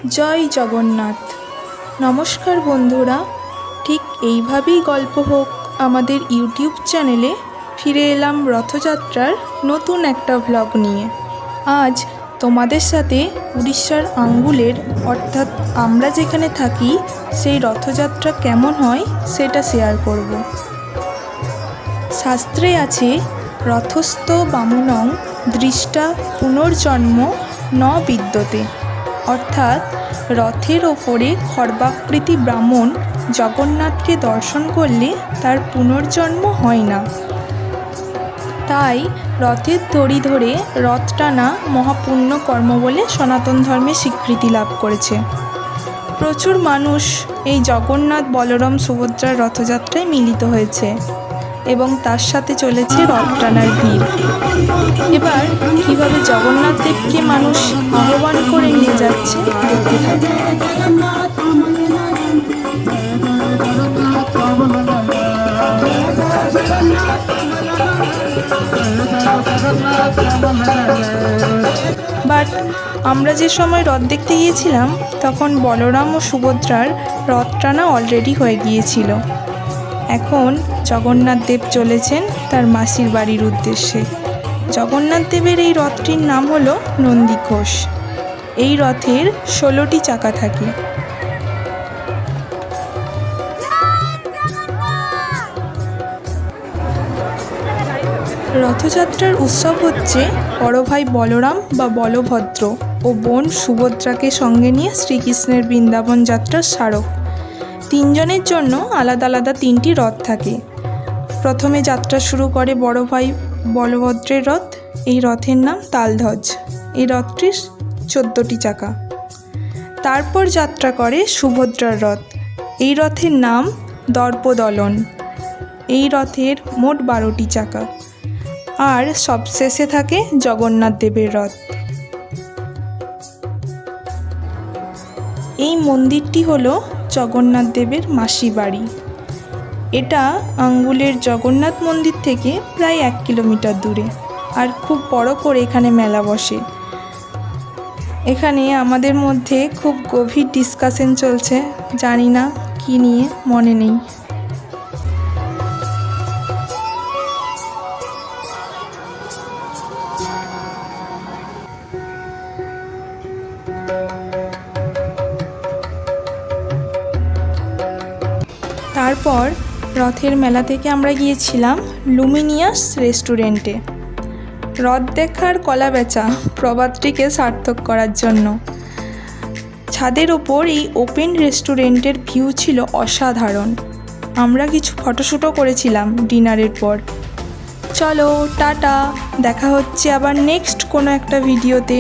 জয় জগন্নাথ। নমস্কার বন্ধুরা, ঠিক এইভাবেই গল্প হোক আমাদের ইউটিউব চ্যানেলে ফিরে এলাম রথযাত্রার নতুন একটা ভ্লগ নিয়ে। আজ তোমাদের সাথে উড়িষ্যার আঙ্গুলের অর্থাৎ আমরা যেখানে থাকি সেই রথযাত্রা কেমন হয় সেটা শেয়ার করব। শাস্ত্রে আছে রথস্থ বামুনং দৃষ্টা পুনর্জন্ম ন বিদ্যতে, অর্থাৎ রথের ওপরে খর্বাকৃতি ব্রাহ্মণ জগন্নাথকে দর্শন করলে তার পুনর্জন্ম হয় না। তাই রথের দড়ি ধরে রথ টানা মহাপুণ্য কর্ম বলে সনাতন ধর্মে স্বীকৃতি লাভ করেছে। প্রচুর মানুষ এই জগন্নাথ বলরাম সুভদ্রার রথযাত্রায় মিলিত হয়েছে এবং তার সাথে চলেছে রথ টানার ভিড়। এবার কীভাবে জগন্নাথ দেবকে মানুষ আহ্বান করে নিয়ে যাচ্ছে দেখতে থাকে। বাট আমরা যে সময় রথ দেখতে গিয়েছিলাম তখন বলরাম ও সুভদ্রার রথ টানা অলরেডি হয়ে গিয়েছিল। এখন জগন্নাথ দেব চলেছেন তার মাসির বাড়ির উদ্দেশ্যে। জগন্নাথ দেবের এই রথটির নাম হলো নন্দীঘোষ। এই রথের 16টি চাকা থাকে। রথযাত্রার উৎসব হচ্ছে বড় ভাই বলরাম বা বলভদ্র ও বোন সুভদ্রাকে সঙ্গে নিয়ে শ্রীকৃষ্ণের বৃন্দাবন যাত্রার স্মারক। তিনজনের জন্য আলাদা আলাদা 3টি রথ থাকে। প্রথমে যাত্রা শুরু করে বড় ভাই বলভদ্রের রথ। এই রথের নাম তালধ্বজ। এই রথটির 14টি চাকা। তারপর যাত্রা করে সুভদ্রার রথ। এই রথের নাম দর্পদলন। এই রথের মোট 12টি চাকা। আর সবশেষে থাকে জগন্নাথ দেবের রথ। এই মন্দিরটি হলো জগন্নাথ দেবের মাসি বাড়ি। এটা আঙ্গুলের জগন্নাথ মন্দির থেকে প্রায় 1 কিলোমিটার দূরে। আর খুব বড় করে এখানে মেলা বসে। এখানে আমাদের মধ্যে খুব গভীর ডিসকাশন চলছে, জানি না কি নিয়ে, মনে নেই। তারপর রথের মেলা থেকে আমরা গিয়েছিলাম লুমিনিয়াস রেস্টুরেন্টে। রথ দেখার কলা বেচা প্রবাদটিকে সার্থক করার জন্য। ছাদের ওপর এই ওপেন রেস্টুরেন্টের ভিউ ছিল অসাধারণ। আমরা কিছু ফটোশ্যুটও করেছিলাম ডিনারের পর। চলো টাটা, দেখা হচ্ছে আবার নেক্সট কোনো একটা ভিডিওতে।